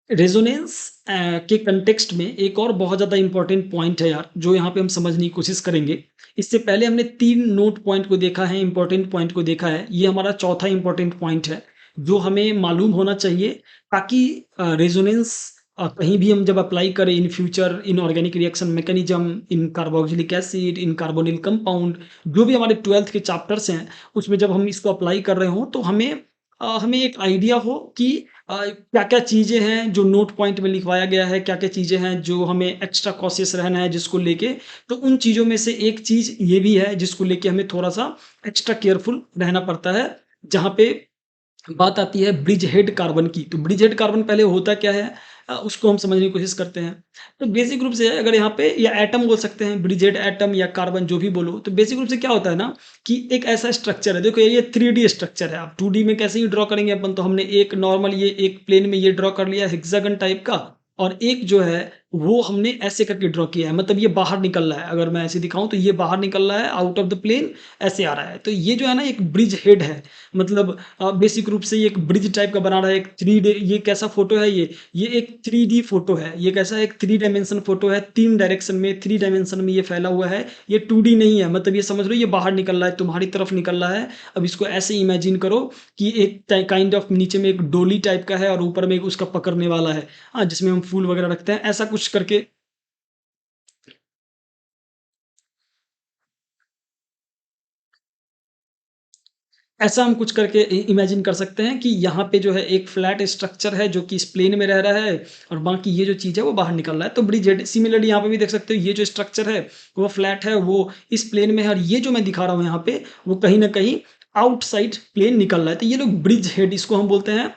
Resonance के context में एक और बहुत ज़्यादा इम्पोर्टेंट पॉइंट है यार, जो यहाँ पे हम समझने की कोशिश करेंगे। इससे पहले हमने 3 नोट पॉइंट को देखा है, इम्पोर्टेंट पॉइंट को देखा है। ये हमारा चौथा इम्पोर्टेंट पॉइंट है, जो हमें मालूम होना चाहिए ताकि रेजोनेंस कहीं भी हम जब अप्लाई करें in future, in organic reaction mechanism, in carboxylic acid, in carbonyl compound, जो भी हमारे 12th के चैप्टर्स हैं, उसमें जब हम इसको अप्लाई कर रहे हों, तो हमें एक आइडिया हो कि क्या-क्या चीज़ें हैं जो नोट पॉइंट में लिखवाया गया है, क्या-क्या चीज़ें हैं जो हमें एक्स्ट्रा कॉशियस रहना है जिसको लेके, तो उन चीज़ों में से एक चीज़ ये भी है जिसको लेके हमें थोड़ा-सा एक्स्ट्रा केयरफुल रहना पड़ता है, जहाँ पे बात आती है ब्रिज हेड कार्बन की। तो ब्रिज हेड कार्बन पहले होता क्या है, उसको हम समझने की कोशिश करते हैं। तो बेसिक रूप से अगर यहाँ पे या एटम बोल सकते हैं, ब्रिज हेड एटम या कार्बन जो भी बोलो, तो बेसिक रूप से क्या होता है ना कि एक ऐसा स्ट्रक्चर है, देखो ये 3D स्ट्रक्चर है। अब 2D में कैसे ही ड्रॉ करेंगे अपन, तो हमने एक नॉर्मल ये एक प्लेन में ये ड्रॉ कर लिया हेक्सागन टाइप का, और एक जो है वो हमने ऐसे करके ड्रॉ किया है, मतलब ये बाहर निकल रहा है। अगर मैं ऐसे दिखाऊँ तो ये बाहर निकल रहा है आउट ऑफ द प्लेन, ऐसे आ रहा है। तो ये जो है ना एक ब्रिज हेड है, मतलब बेसिक रूप से ये एक ब्रिज टाइप का बना रहा है, एक 3D। ये कैसा फ़ोटो है ये एक 3D फ़ोटो है। ये कैसा है, एक 3 डायमेंशन फ़ोटो है, 3 डायरेक्शन में, 3 डायमेंशन में ये फैला हुआ है। ये 2D नहीं है, मतलब ये समझ लो ये बाहर निकल रहा है, तुम्हारी तरफ निकल रहा है। अब इसको ऐसे इमेजिन करो कि एक काइंड ऑफ नीचे में एक डोली टाइप का है और ऊपर में एक उसका पकड़ने वाला है, हाँ, जिसमें हम फूल वगैरह रखते हैं, ऐसा कुछ करके ऐसा हम कुछ करके इमेजिन कर सकते हैं कि यहाँ पे जो है एक फ्लैट स्ट्रक्चर है जो कि इस प्लेन में रह रहा है, और बाकी ये जो चीज़ है वो बाहर निकल रहा है। तो ब्रिज हेड सिमिलरली यहाँ पे भी देख सकते हो, ये जो स्ट्रक्चर है वो फ्लैट है, वो इस प्लेन में है, और ये जो मैं दिखा रहा हूँ यहाँ पे वो कहीं ना कहीं आउटसाइड प्लेन निकल रहा है। तो ये लोग ब्रिज हेड इसको हम बोलते हैं,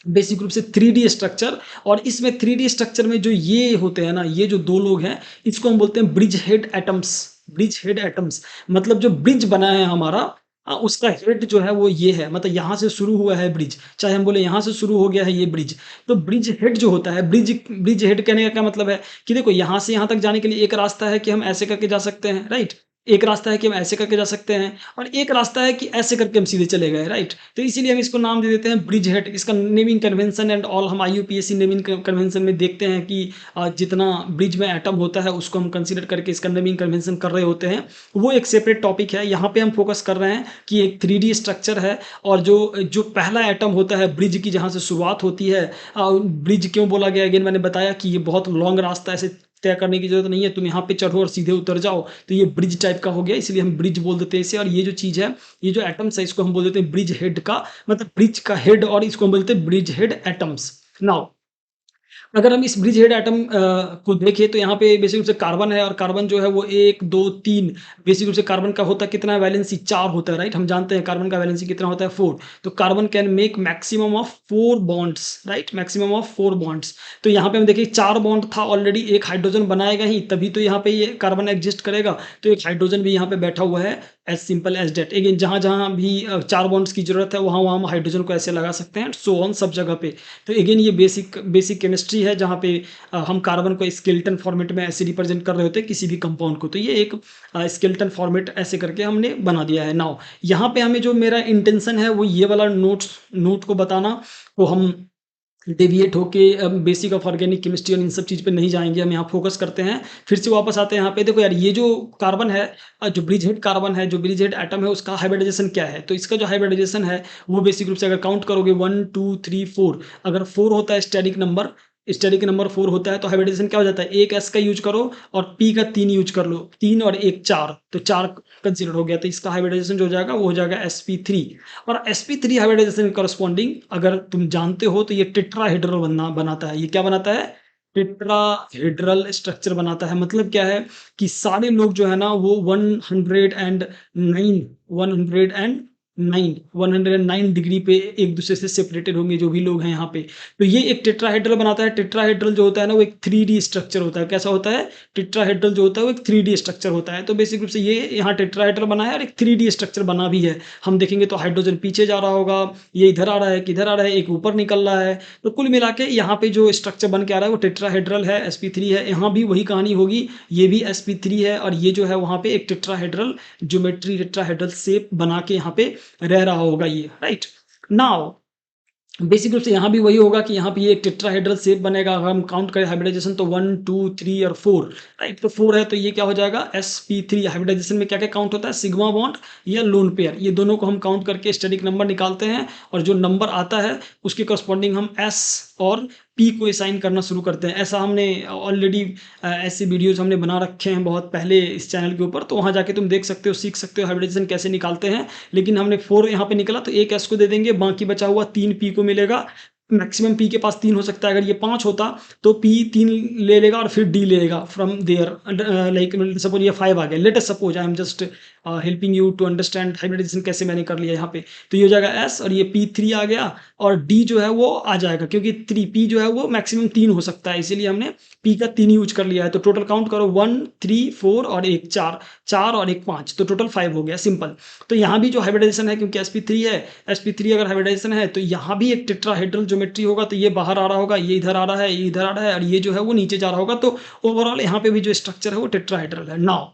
बेसिक रूप से 3D स्ट्रक्चर। और इसमें 3D स्ट्रक्चर में जो ये होते हैं ना, ये जो दो लोग हैं, इसको हम बोलते हैं bridge head atoms. Bridge head atoms मतलब जो ब्रिज बना है हमारा, उसका हेड जो है वो ये है, मतलब यहाँ से शुरू हुआ है ब्रिज, चाहे हम बोले यहाँ से शुरू हो गया है ये ब्रिज। तो ब्रिज हेड जो होता है, ब्रिज ब्रिज हेड कहने का क्या मतलब है कि देखो यहाँ से यहाँ तक जाने के लिए एक रास्ता है कि हम ऐसे करके जा सकते हैं, राइट। एक रास्ता है कि हम ऐसे करके जा सकते हैं, और एक रास्ता है कि ऐसे करके हम सीधे चले गए, राइट। तो इसीलिए हम इसको नाम दे देते हैं ब्रिज हेड। इसका नेमिंग कन्वेंशन एंड ऑल हम IUPAC नेमिंग कन्वेंशन में देखते हैं कि जितना ब्रिज में एटम होता है उसको हम कंसीडर करके इसका नेमिंग कन्वेंशन कर रहे होते हैं। वो एक सेपरेट टॉपिक है। यहाँ पे हम फोकस कर रहे हैं कि एक 3D स्ट्रक्चर है, और जो जो पहला एटम होता है ब्रिज की, जहाँ से शुरुआत होती है। ब्रिज क्यों बोला गया, अगेन मैंने बताया कि ये बहुत लॉन्ग रास्ता है, ऐसे तय करने की जरूरत नहीं है, तुम यहाँ पे चढ़ो और सीधे उतर जाओ। तो ये ब्रिज टाइप का हो गया, इसलिए हम ब्रिज बोल देते हैं इसे। और ये जो चीज़ है, ये जो एटम्स है, इसको हम बोल देते हैं ब्रिज हेड का, मतलब ब्रिज का हेड, और इसको हम बोलते हैं ब्रिज हेड एटम्स। नाउ अगर हम इस ब्रिज हेड एटम को देखें, तो यहाँ पे बेसिक रूप से कार्बन है, और कार्बन जो है वो 1 2 3, बेसिक रूप से कार्बन का होता कितना है, वैलेंसी 4 होता है, राइट। हम जानते हैं कार्बन का वैलेंसी कितना होता है, 4। तो carbon can make maximum of 4 bonds, right, maximum of 4 bonds. तो यहाँ पे हम देखिए 4 बॉन्ड था ऑलरेडी, एक हाइड्रोजन बनाएगा ही तभी तो यहाँ पे ये कार्बन एग्जिस्ट करेगा। तो एक हाइड्रोजन भी यहाँ पे बैठा हुआ है, as simple as that. Again जहाँ जहाँ भी 4 बॉन्ड्स की जरूरत है, वहाँ वहाँ हम हाइड्रोजन को ऐसे लगा सकते हैं, सो ऑन सब जगह पे। तो अगेन ये बेसिक बेसिक केमिस्ट्री है, जहाँ पे हम कार्बन को स्केलेटन फॉर्मेट में ऐसे रिप्रेजेंट कर रहे होते हैं किसी भी कंपाउंड को। तो ये एक स्केलेटन फॉर्मेट ऐसे करके हमने बना दिया है। नाउ यहाँ पे हमें जो मेरा इंटेंशन है वो ये वाला नोट को बताना। तो हम डेविएट होके बेसिक ऑफ ऑर्गेनिक केमिस्ट्री और इन सब चीज़ पे नहीं जाएंगे, हम यहाँ फोकस करते हैं। फिर से वापस आते हैं यहाँ पे, देखो यार ये जो कार्बन है, जो ब्रिज हेड कार्बन है, जो ब्रिज हेड एटम है, उसका हाइब्रिडाइजेशन क्या है। तो इसका जो हाइब्रिडाइजेशन है वो बेसिक रूप से अगर काउंट करोगे 1 2 3 4, अगर 4 होता है स्टेरिक नंबर 4 होता है, तो हाइब्रिडाइजेशन क्या हो जाता है, एक एस का यूज करो और पी का 3 यूज कर लो, 3 और 1 4, तो 4 कंसिडर हो गया। तो इसका हाइब्रिडाइजेशन जो हो जाएगा वो हो जाएगा sp3। और sp3 हाइब्रिडाइजेशन करस्पॉन्डिंग अगर तुम जानते हो तो ये टेट्राहेड्रल बनाता है। ये क्या बनाता है, टेट्राहेड्रल स्ट्रक्चर बनाता है। मतलब क्या है कि सारे लोग जो है ना वो 109 डिग्री पे एक दूसरे से सेपरेटेड होंगे, जो भी लोग हैं यहाँ पे। तो ये एक टेट्राहेड्रल बनाता है। टेट्राहेड्रल जो होता है ना वो एक 3D स्ट्रक्चर होता है। कैसा होता है, टेट्राहेड्रल जो होता है वो एक 3D स्ट्रक्चर होता है। तो बेसिक रूप से ये यहाँ टेट्राहेड्रल बना है और एक 3D स्ट्रक्चर बना भी है। हम देखेंगे तो हाइड्रोजन पीछे जा रहा होगा, ये इधर आ रहा है, किधर आ रहा है, एक ऊपर निकल रहा है। तो कुल मिला के यहाँ पे जो स्ट्रक्चर बन के आ रहा है वो टेट्राहेड्रल है, sp3 है। यहाँ भी वही कहानी होगी, ये भी sp3 है, और ये जो है वहाँ पे एक टेट्राहेड्रल ज्योमेट्री, टेट्राहेड्रल शेप बना के यहाँ पे रह रहा होगा ये, राइट। नाउ बेसिक रूप से यहाँ भी वही होगा कि यहाँ पे ये एक टेट्राहेड्रल शेप बनेगा। अगर हम काउंट करें हाइब्रिडाइजेशन तो 1, 2, 3 और 4, राइट? तो 4 है तो ये क्या हो जाएगा sp3। हाइब्रिडाइजेशन में क्या-क्या काउंट होता है? सिग्मा बॉन्ड या लोन पेयर, ये दोनों को हम काउंट करके स्टैटिक नंबर निकालते हैं और जो नंबर आता है उसके कॉरस्पॉन्डिंग हम s और p को असाइन करना शुरू करते हैं। ऐसा हमने ऑलरेडी ऐसे वीडियोज़ हमने बना रखे हैं बहुत पहले इस चैनल के ऊपर, तो वहाँ जाके तुम देख सकते हो, सीख सकते हो हाइब्रिडाइजेशन कैसे निकालते हैं। लेकिन हमने 4 यहाँ पे निकला तो एक एस को दे देंगे, बाकी बचा हुआ 3 पी को मिलेगा। मैक्सिमम पी के पास 3 हो सकता है। अगर ये 5 होता तो पी 3 ले लेगा और फिर डी ले लेगा फ्रॉम देयर, लाइक सपोज ये 5 आ गया। Let us suppose I am just helping you to understand hybridisation कैसे मैंने कर लिया यहाँ पे। तो ये हो जाएगा एस और ये पी 3 आ गया और डी जो है वो आ जाएगा, क्योंकि 3 पी जो है वो मैक्सिमम 3 हो सकता है, इसीलिए हमने पी का 3 यूज कर लिया है। तो टोटल काउंट करो 1, 3, 4 और एक 4, 4 और एक 5, तो टोटल 5 हो गया, सिंपल। तो यहाँ भी जो हाइब्रिडाइजेशन है, क्योंकि sp3 है, sp3 अगर हाइब्रिडाइजेशन है तो यहाँ भी एक टेट्राहेड्रल ज्योमेट्री होगा। तो ये बाहर आ रहा होगा, ये इधर आ रहा है, ये इधर आ रहा है और ये जो है वो नीचे जा रहा होगा। तो ओवरऑल यहाँ पे भी जो स्ट्रक्चर है वो टेट्राहेड्रल है। नाउ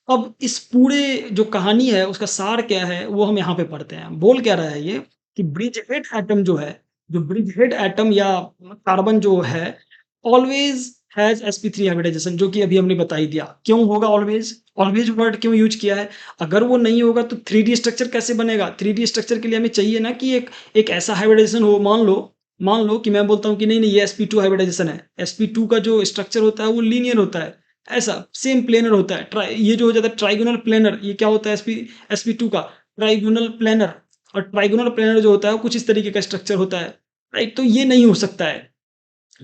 अब इस पूरे जो कहानी है उसका सार क्या है वो हम यहाँ पे पढ़ते हैं। बोल क्या रहा है ये कि ब्रिज हेड एटम जो है, जो ब्रिज हेड एटम या कार्बन जो है, ऑलवेज हैज sp3 हाइब्रिडाइजेशन, जो कि अभी हमने बता ही दिया। क्यों होगा ऑलवेज? ऑलवेज वर्ड क्यों यूज किया है? अगर वो नहीं होगा तो 3D स्ट्रक्चर कैसे बनेगा? 3D स्ट्रक्चर के लिए हमें चाहिए ना कि एक ऐसा हाइब्रिडाइजेशन हो। मान लो कि मैं बोलता हूँ कि नहीं नहीं ये sp2 हाइब्रिडाइजेशन है। sp2 का जो स्ट्रक्चर होता है वो लीनियर होता है, ऐसा सेम प्लेनर होता है। ये जो हो जाता है ट्राइगोनल प्लेनर, ये क्या होता है sp2 का ट्राइगोनल प्लेनर। और ट्राइगोनल प्लेनर जो होता है वो कुछ इस तरीके का स्ट्रक्चर होता है, राइट? तो ये नहीं हो सकता है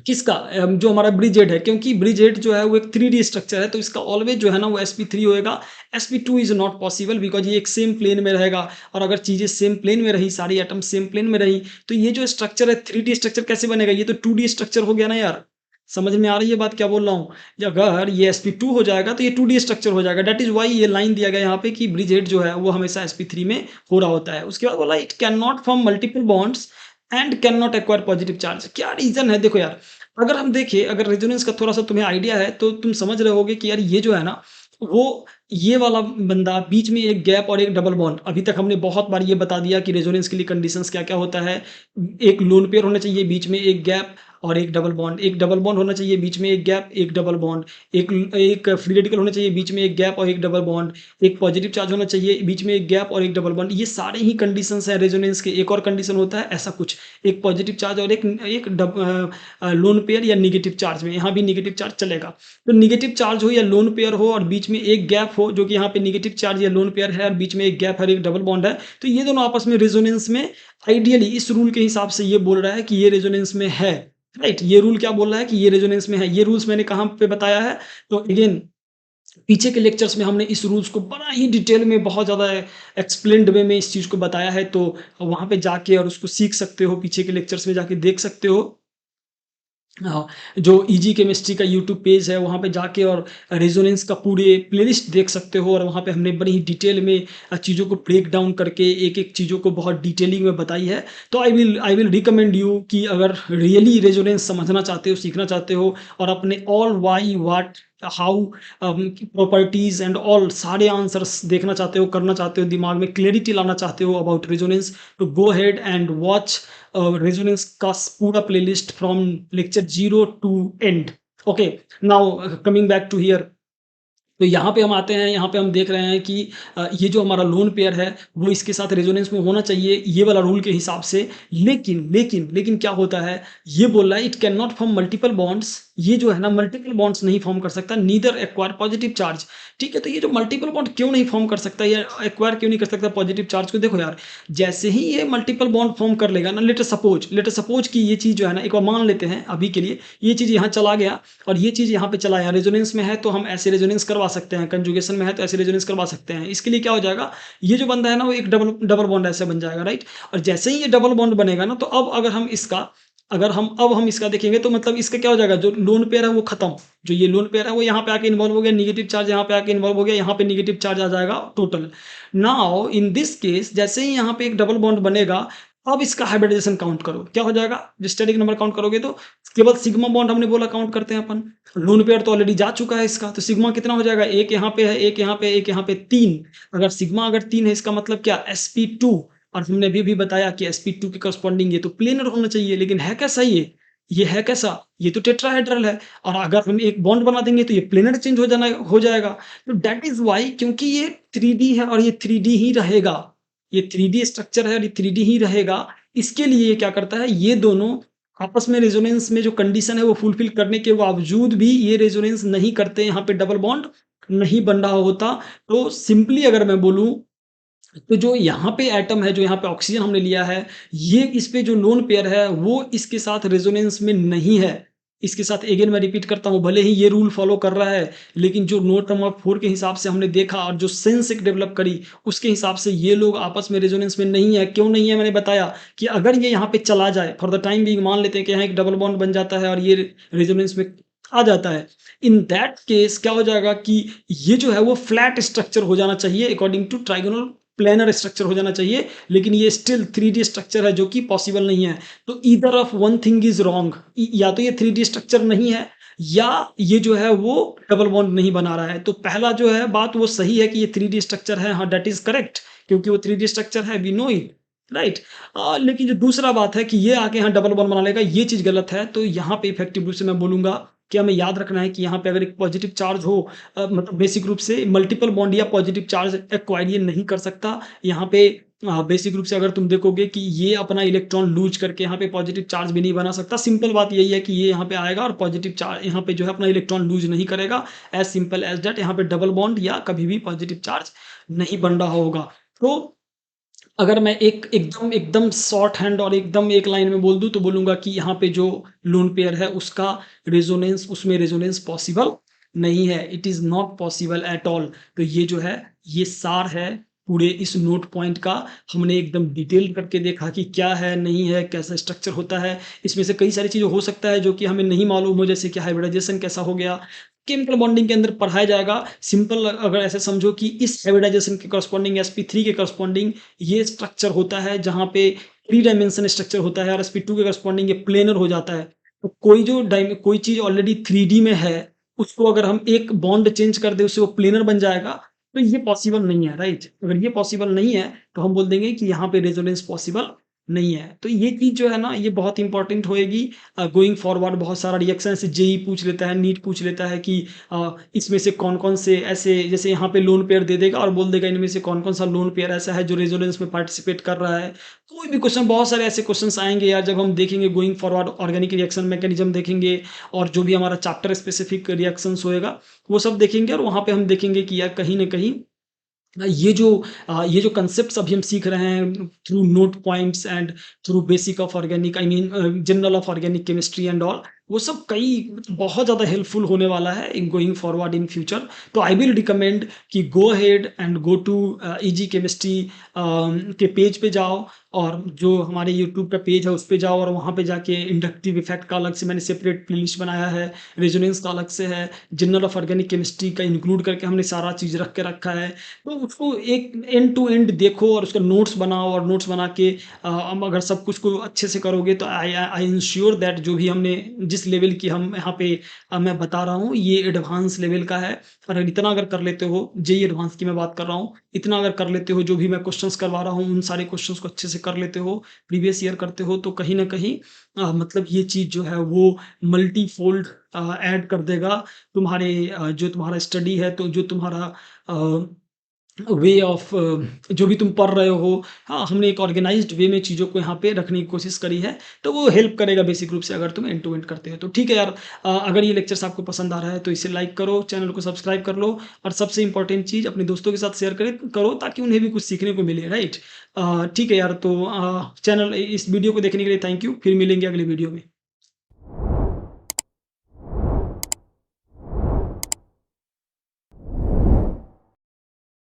किसका, जो हमारा ब्रिजेड है, क्योंकि ब्रिजेड जो है वो एक 3D स्ट्रक्चर है, तो इसका ऑलवेज जो है ना वो sp3 होएगा। sp2 is not possible because ये एक सेम प्लेन में रहेगा। और अगर चीजें सेम प्लेन में रही, सारी एटम सेम प्लेन में रही, तो ये जो स्ट्रक्चर है 3D स्ट्रक्चर कैसे बनेगा? ये तो 2D स्ट्रक्चर हो गया ना यार। समझ में आ रही है बात क्या बोल रहा हूँ? अगर ये sp2 हो जाएगा तो ये 2D स्ट्रक्चर हो जाएगा। दैट इज वाई ये लाइन दिया गया यहाँ पे कि ब्रिजेड जो है वो हमेशा sp3 में हो रहा होता है। उसके बाद बोला it can not form multiple bonds and can not acquire positive charge. क्या रीजन है? देखो यार, अगर हम देखें, अगर रेजोनेंस का थोड़ा-सा तुम्हें आइडिया है, तो तुम समझ रहे होगे कि यार ये जो है ना, वो ये वाला बंदा बीच में एक गैप और एक डबल बॉन्ड। अभी तक हमने बहुत बार ये बता दिया कि रेजोनेंस के लिए कंडीशंस क्या-क्या होता है। एक लोन पेयर होना चाहिए, बीच में एक गैप और एक डबल बॉन्ड। एक डबल बॉन्ड होना चाहिए, बीच में एक गैप, एक डबल बॉन्ड। एक एक फ्री रेडिकल होना चाहिए, बीच में एक गैप और एक डबल बॉन्ड। एक पॉजिटिव चार्ज होना चाहिए, बीच में एक गैप और एक डबल बॉन्ड। ये सारे ही कंडीशंस हैं रेजोनेंस के। एक और कंडीशन होता है ऐसा कुछ, एक पॉजिटिव चार्ज और एक एक लोन पेयर या नेगेटिव चार्ज में। यहाँ भी नेगेटिव चार्ज चलेगा। तो नेगेटिव चार्ज हो या लोन पेयर हो और बीच में एक गैप हो, जो कि यहाँ पे नेगेटिव चार्ज या लोन पेयर है और बीच में एक गैप है और एक डबल बॉन्ड है, तो ये दोनों आपस में रेजोनेंस में आइडियली इस रूल के हिसाब से ये बोल रहा है कि ये रेजोनेंस में है, राइट? ये रूल क्या बोल रहा है कि ये रेजोनेंस में है। ये रूल्स मैंने कहाँ पे बताया है? तो अगेन पीछे के लेक्चर्स में हमने इस रूल्स को बड़ा ही डिटेल में बहुत ज़्यादा एक्सप्लेन्ड वे में इस चीज़ को बताया है। तो वहाँ पे जाके और उसको सीख सकते हो, पीछे के लेक्चर्स में जाके देख सकते हो। हाँ, जो ईजी केमिस्ट्री का यूट्यूब पेज है वहाँ पे जाके और रेजोनेंस का पूरे प्लेलिस्ट देख सकते हो। और वहाँ पे हमने बड़ी ही डिटेल में चीज़ों को ब्रेक डाउन करके एक-एक चीज़ों को बहुत डिटेलिंग में बताई है। तो आई विल रिकमेंड यू कि अगर रियली रेजोनेंस समझना चाहते हो, सीखना चाहते हो और अपने all why, what, how, properties and all सारे आंसर्स देखना चाहते हो, करना चाहते हो, दिमाग में क्लैरिटी लाना चाहते हो अबाउट रेजोनेंस, तो go ahead and watch resonance का पूरा playlist from lecture 0 to end. Okay, now coming back to here. तो यहाँ पे हम आते हैं, यहाँ पे हम देख रहे हैं कि ये जो हमारा लोन पेयर है वो इसके साथ रेजोनेंस में होना चाहिए ये वाला रूल के हिसाब से। लेकिन क्या होता है, ये बोल रहा है it can not form multiple bonds. ये जो है ना मल्टीपल बॉन्ड्स नहीं फॉर्म कर सकता, नीदर एक्वायर पॉजिटिव चार्ज। ठीक है, तो ये जो मल्टीपल बॉन्ड क्यों नहीं फॉर्म कर सकता या एक्वायर क्यों नहीं कर सकता पॉजिटिव चार्ज को? देखो यार, जैसे ही ये मल्टीपल बॉन्ड फॉर्म कर लेगा ना, लेट अस सपोज कि ये चीज़ जो है ना, एक बार मान लेते हैं अभी के लिए, ये चीज़ यहाँ चला गया और ये चीज़ यहाँ पे चला गया। रेजोनेंस में है तो हम ऐसे रेजोनेंस करवा सकते हैं, कंजुगेशन में है तो ऐसे रेजोनेंस करवा सकते हैं। इसके लिए क्या हो जाएगा, ये जो बंदा है ना वो एक डबल डबल बॉन्ड ऐसे बन जाएगा, राइट? और जैसे ही ये डबल बॉन्ड बनेगा ना, तो अब अगर हम इसका देखेंगे तो मतलब इसका क्या हो जाएगा, जो लोन पेयर है वो खत्म। जो ये लोन पेयर है वो यहाँ पे आके इन्वॉल्व हो गया, नेगेटिव चार्ज यहाँ पे आके इन्वॉल्व हो गया, यहाँ पे नेगेटिव चार्ज आ जाएगा total. Now in this case जैसे ही यहाँ पे एक डबल बॉन्ड बनेगा, अब इसका हाइब्रिडाइजेशन काउंट करो, क्या हो जाएगा? जो स्टैटिक नंबर काउंट करोगे तो केवल सिग्मा बॉन्ड हमने बोला काउंट करते हैं अपन। लोन पेयर तो ऑलरेडी जा चुका है इसका, तो सिग्मा कितना हो जाएगा? एक यहाँ पे है, एक यहाँ पे, एक यहाँ पे, 3। अगर सिग्मा 3 है इसका मतलब क्या, sp2 और हमने अभी भी बताया कि sp2 के करस्पॉन्डिंग ये तो प्लेनर होना चाहिए, लेकिन है कैसा ये? ये है कैसा? ये तो टेट्राहेड्रल है, और अगर हम एक बॉन्ड बना देंगे तो ये प्लेनर चेंज हो जाएगा। तो दैट इज़ व्हाई, क्योंकि ये 3D है और ये 3D ही रहेगा। ये 3D स्ट्रक्चर है और ये 3D ही रहेगा। इसके लिए ये क्या करता है, ये दोनों आपस में रेजोनेंस में जो कंडीशन है वो फुलफिल करने के बावजूद भी ये रेजोनेंस नहीं करते, यहाँ पे डबल बॉन्ड नहीं बन रहा होता। तो सिंपली अगर मैं बोलूँ, तो जो यहाँ पे एटम है, जो यहाँ पे ऑक्सीजन हमने लिया है, ये इस पे जो लोन पेयर है, वो इसके साथ रेजोनेंस में नहीं है। इसके साथ अगेन मैं रिपीट करता हूँ, भले ही ये रूल फॉलो कर रहा है, लेकिन जो नोट नंबर 4 के हिसाब से हमने देखा और जो सेंस एक डेवलप करी, उसके हिसाब से ये लोग आपस में रेजोनेंस में नहीं है। क्यों नहीं है? मैंने बताया कि अगर ये यहाँ पे चला जाए, फॉर द टाइम बीइंग मान लेते हैं कि यहाँ एक डबल बॉन्ड बन जाता है और ये रेजोनेंस में आ जाता है। इन दैट केस क्या हो जाएगा कि ये जो है वो फ्लैट स्ट्रक्चर हो जाना चाहिए, according to trigonal planar structure हो जाना चाहिए, लेकिन ये स्टिल 3D स्ट्रक्चर है, जो कि पॉसिबल नहीं है। तो either of one thing is wrong, या तो ये 3D स्ट्रक्चर नहीं है, या ये जो है वो डबल बॉन्ड नहीं बना रहा है। तो पहला जो है बात वो सही है कि ये 3D स्ट्रक्चर है, हाँ दैट इज करेक्ट, क्योंकि वो 3D स्ट्रक्चर है, वी नो इट, राइट। लेकिन जो दूसरा बात है कि ये आके यहाँ डबल बॉन्ड बना लेगा, ये चीज गलत है। तो यहाँ पे इफेक्टिव रूप से मैं बोलूंगा कि हमें याद रखना है कि यहाँ पे अगर एक पॉजिटिव चार्ज हो, मतलब बेसिक रूप से मल्टीपल बॉन्ड या पॉजिटिव चार्ज एक्वायर ये नहीं कर सकता। यहाँ पे बेसिक रूप से अगर तुम देखोगे कि ये अपना इलेक्ट्रॉन लूज करके यहाँ पे पॉजिटिव चार्ज भी नहीं बना सकता। सिंपल बात यही है कि ये यहाँ पे आएगा और पॉजिटिव चार्ज यहाँ पे जो है अपना इलेक्ट्रॉन लूज नहीं करेगा। एज सिंपल एज दैट, यहाँ पे डबल बॉन्ड या कभी भी पॉजिटिव चार्ज नहीं बन रहा होगा। तो अगर मैं एक एकदम एकदम शॉर्ट हैंड और एकदम एक लाइन में बोल दूँ, तो बोलूँगा कि यहाँ पे जो लोन पेयर है उसका रेजोनेंस, उसमें रेजोनेंस पॉसिबल नहीं है। It is not possible at all. तो ये जो है, ये सार है पूरे इस नोट पॉइंट का। हमने एकदम डिटेल करके देखा कि क्या है, नहीं है, कैसा स्ट्रक्चर होता है। इसमें से कई सारी चीज़ें हो सकता है जो कि हमें नहीं मालूम हो, जैसे कि हाइब्रिडाइजेशन कैसा हो गया, केमिकल बॉन्डिंग के अंदर पढ़ाया जाएगा। सिंपल अगर ऐसे समझो कि इस हाइब्रिडाइजेशन के करस्पॉन्डिंग sp3 के करस्पॉन्डिंग ये स्ट्रक्चर होता है, जहाँ पे 3 डायमेंशन स्ट्रक्चर होता है, और sp2 के करस्पॉन्डिंग ये प्लेनर हो जाता है। तो कोई चीज़ ऑलरेडी 3D में है, उसको अगर हम एक बॉन्ड चेंज कर दें, उससे वो प्लेनर बन जाएगा। तो ये पॉसिबल नहीं है, राइट? अगर ये पॉसिबल नहीं है, तो हम बोल देंगे कि यहाँ पे रेजोनेंस पॉसिबल नहीं है। तो ये चीज़ जो है ना, ये बहुत इंपॉर्टेंट होएगी गोइंग फॉरवर्ड। बहुत सारा रिएक्शन से जेई पूछ लेता है, नीट पूछ लेता है कि इसमें से कौन-कौन से ऐसे, जैसे यहाँ पे लोन पेयर दे देगा और बोल देगा इनमें से कौन-कौन सा लोन पेयर ऐसा है जो रेजोनेंस में पार्टिसिपेट कर रहा है। कोई भी क्वेश्चन, बहुत सारे ऐसे क्वेश्चंस आएँगे यार, जब हम देखेंगे going forward, organic reaction mechanism देखेंगे, और जो भी हमारा चैप्टर स्पेसिफिक रिएक्शंस होएगा, वो सब देखेंगे, और वहाँ पे हम देखेंगे कि यार कहीं न कहीं ये जो कंसेप्ट्स अभी हम सीख रहे हैं through note points and through basic of organic, I mean general of organic chemistry and all, वो सब कई बहुत ज़्यादा हेल्पफुल होने वाला है in going forward in future. तो आई विल रिकमेंड कि go ahead and go to easy chemistry के पेज पे जाओ, और जो हमारे यूट्यूब का पेज है उस पे जाओ, और वहाँ पे जाके इंडक्टिव इफेक्ट का अलग से मैंने सेपरेट प्लेलिस्ट बनाया है, रेजोनेंस का अलग से है, जनरल ऑफ ऑर्गेनिक केमिस्ट्री का इंक्लूड करके हमने सारा चीज़ रख के रखा है। तो उसको एक एंड टू एंड देखो और उसका नोट्स बनाओ, और नोट्स बना के हम अगर सब कुछ को अच्छे से करोगे, तो आई इंश्योर दैट जो भी हमने जिस लेवल की हम यहाँ पे मैं बता रहा हूँ, ये एडवांस लेवल का है। और इतना अगर कर लेते हो, जेई एडवांस की मैं बात कर रहा हूँ, इतना अगर कर लेते हो, जो भी मैं क्वेश्चंस करवा रहा हूँ उन सारे क्वेश्चंस को अच्छे से कर लेते हो, प्रीवियस ईयर करते हो, तो कहीं ना कहीं मतलब ये चीज़ जो है वो मल्टीफोल्ड ऐड कर देगा तुम्हारे जो तुम्हारा स्टडी है, तो जो तुम्हारा वे ऑफ जो भी तुम पढ़ रहे हो। हाँ, हमने एक ऑर्गेनाइज्ड वे में चीज़ों को यहाँ पे रखने की कोशिश करी है, तो वो हेल्प करेगा बेसिक रूप से अगर तुम एंड टू एंड करते हो। तो ठीक है यार, अगर ये लेक्चर्स आपको पसंद आ रहा है तो इसे लाइक करो, चैनल को सब्सक्राइब कर लो, और सबसे इंपॉर्टेंट चीज़ अपने दोस्तों के साथ शेयर करो, ताकि उन्हें भी कुछ सीखने को मिले, राइट? ठीक है यार, तो चैनल इस वीडियो को देखने के लिए थैंक यू। फिर मिलेंगे अगले वीडियो में।